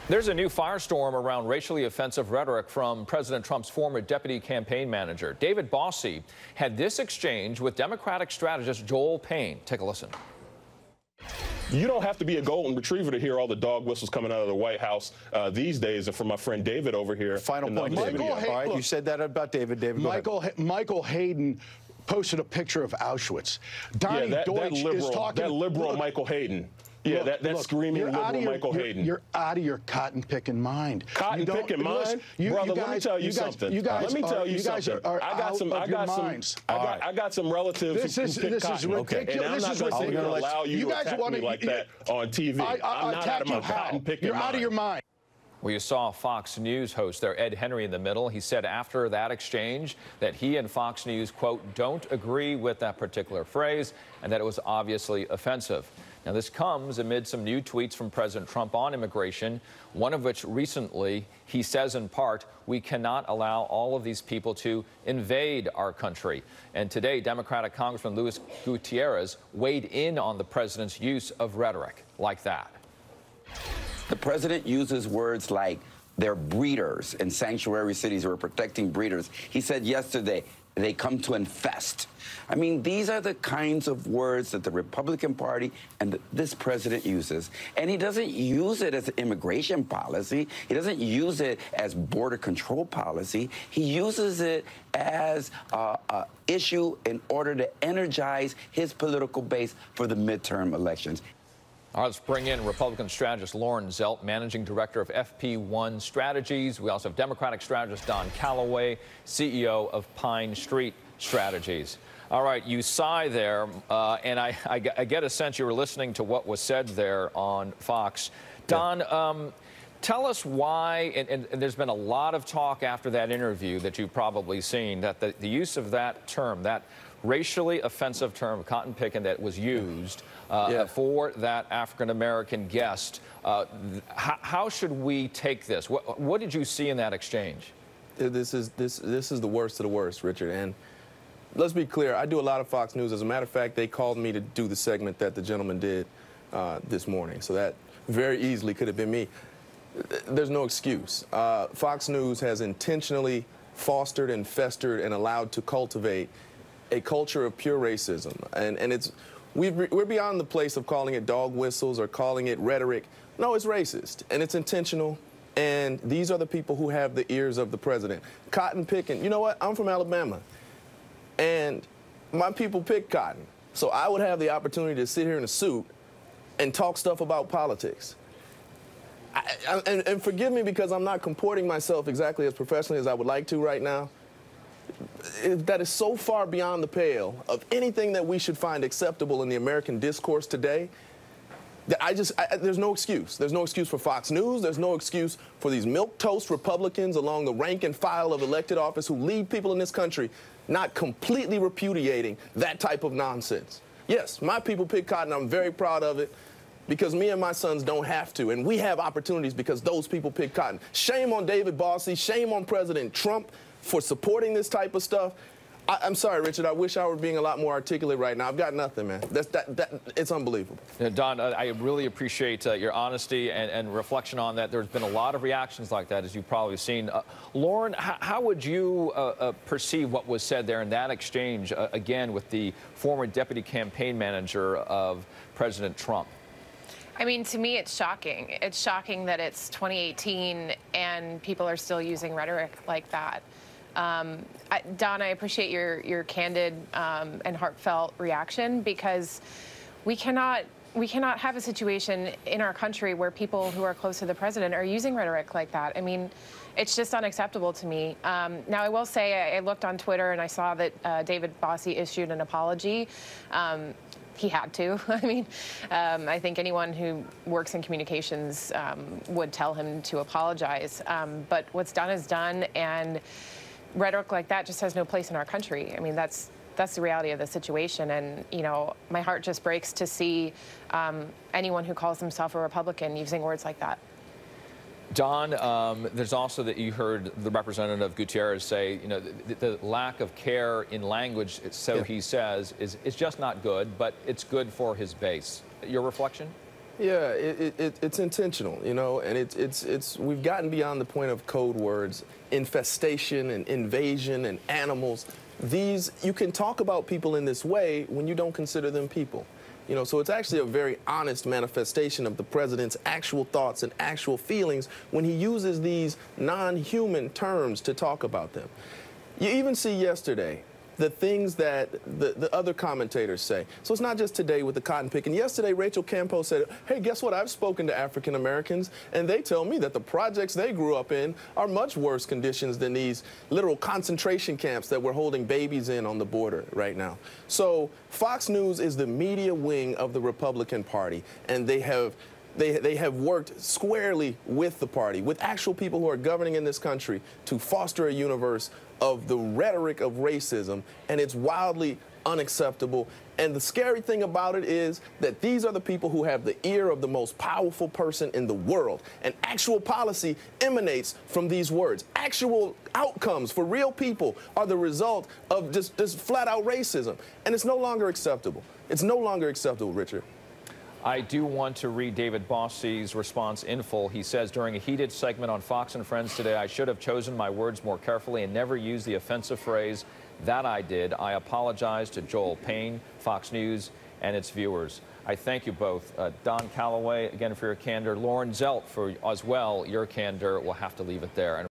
There's a new firestorm around racially offensive rhetoric from President Trump's former deputy campaign manager. David Bossie had this exchange with Democratic strategist Joel Payne. Take a listen. You don't have to be a golden retriever to hear all the dog whistles coming out of the White House these days. And from my friend David over here. Final point, David. All right, you said that about David. David, Michael Hayden posted a picture of Auschwitz. Donnie Deutsch is talking. That liberal Michael Hayden. Yeah, that screaming liberal Michael Hayden. You're out of your cotton-picking mind. Cotton-picking mind? Brother, let me tell you something. Let me tell you something. I got some relatives who pick cotton. Okay. And I'm not going to allow you to attack me like that on TV. I'm not out of my cotton-picking mind. You're out of your mind. Well, you saw Fox News host there, Ed Henry, in the middle. He said after that exchange that he and Fox News, quote, don't agree with that particular phrase and that it was obviously offensive. Now, this comes amid some new tweets from President Trump on immigration, one of which recently he says in part, we cannot allow all of these people to invade our country. And today, Democratic Congressman Luis Gutierrez weighed in on the president's use of rhetoric like that. The president uses words like they're breeders in sanctuary cities who are protecting breeders. He said yesterday, they come to infest. I mean, these are the kinds of words that the Republican Party and this president uses. And he doesn't use it as an immigration policy. He doesn't use it as border control policy. He uses it as an issue in order to energize his political base for the midterm elections. All right, let's bring in Republican strategist Lauren Zelt, managing director of FP1 Strategies. We also have Democratic strategist Don Calloway, CEO of Pine Street Strategies. All right, you sigh there, and I get a sense you were listening to what was said there on Fox. Don, tell us why, and there's been a lot of talk after that interview that you've probably seen, that the use of that term, that racially offensive term, cotton picking, that was used for that African-American guest. How should we take this? What did you see in that exchange? This is the worst of the worst, Richard. And let's be clear, I do a lot of Fox News. As a matter of fact, they called me to do the segment that the gentleman did this morning. So that very easily could have been me. There's no excuse. Fox News has intentionally fostered and festered and allowed to cultivate a culture of pure racism. And we're beyond the place of calling it dog whistles or calling it rhetoric. No, it's racist, and it's intentional. And these are the people who have the ears of the president. Cotton picking. You know what? I'm from Alabama. And my people pick cotton. So I would have the opportunity to sit here in a suit and talk stuff about politics. And forgive me because I'm not comporting myself exactly as professionally as I would like to right now. That is so far beyond the pale of anything that we should find acceptable in the American discourse today that there's no excuse. There's no excuse for Fox News. There's no excuse for these milquetoast Republicans along the rank and file of elected office who lead people in this country not completely repudiating that type of nonsense. Yes, my people pick cotton. I'm very proud of it because me and my sons don't have to, and we have opportunities because those people pick cotton. Shame on David Bossie. Shame on President Trump for supporting this type of stuff. I'm sorry, Richard. I wish I were being a lot more articulate right now. I've got nothing, man. It's unbelievable. Don, I really appreciate your honesty and reflection on that. There's been a lot of reactions like that, as you've probably seen. Lauren, how would you perceive what was said there in that exchange, again, with the former deputy campaign manager of President Trump? I mean, to me, it's shocking. It's shocking that it's 2018 and people are still using rhetoric like that. Don, I appreciate your candid and heartfelt reaction because we cannot have a situation in our country where people who are close to the president are using rhetoric like that. I mean, it's just unacceptable to me. Now, I will say I looked on Twitter and I saw that David Bossie issued an apology. He had to. I mean, I think anyone who works in communications would tell him to apologize. But what's done is done, and rhetoric like that just has no place in our country. I mean, that's the reality of the situation. And, you know, my heart just breaks to see anyone who calls himself a Republican using words like that. Don, there's also that you heard the representative Gutierrez say, you know, the lack of care in language, so he says, is just not good, but it's good for his base. Your reflection? Yeah, it's intentional, you know, and we've gotten beyond the point of code words, infestation and invasion and animals. You can talk about people in this way when you don't consider them people. You know, so it's actually a very honest manifestation of the president's actual thoughts and actual feelings when he uses these non-human terms to talk about them. You even see yesterday the things that the other commentators say. So it's not just today with the cotton picking. Yesterday, Rachel Campo said, hey, guess what? I've spoken to African Americans, and they tell me that the projects they grew up in are much worse conditions than these literal concentration camps that we're holding babies in on the border right now. So Fox News is the media wing of the Republican Party, and they have worked squarely with the party, with actual people who are governing in this country, to foster a universe of the rhetoric of racism, and it's wildly unacceptable. And the scary thing about it is that these are the people who have the ear of the most powerful person in the world, and actual policy emanates from these words. Actual outcomes for real people are the result of just flat-out racism, and it's no longer acceptable. It's no longer acceptable, Richard. I do want to read David Bossie's response in full. He says, during a heated segment on Fox and Friends today, I should have chosen my words more carefully and never used the offensive phrase. That I did. I apologize to Joel Payne, Fox News, and its viewers. I thank you both. Don Calloway, again, for your candor. Lauren Zelt, for as well, your candor. We'll have to leave it there.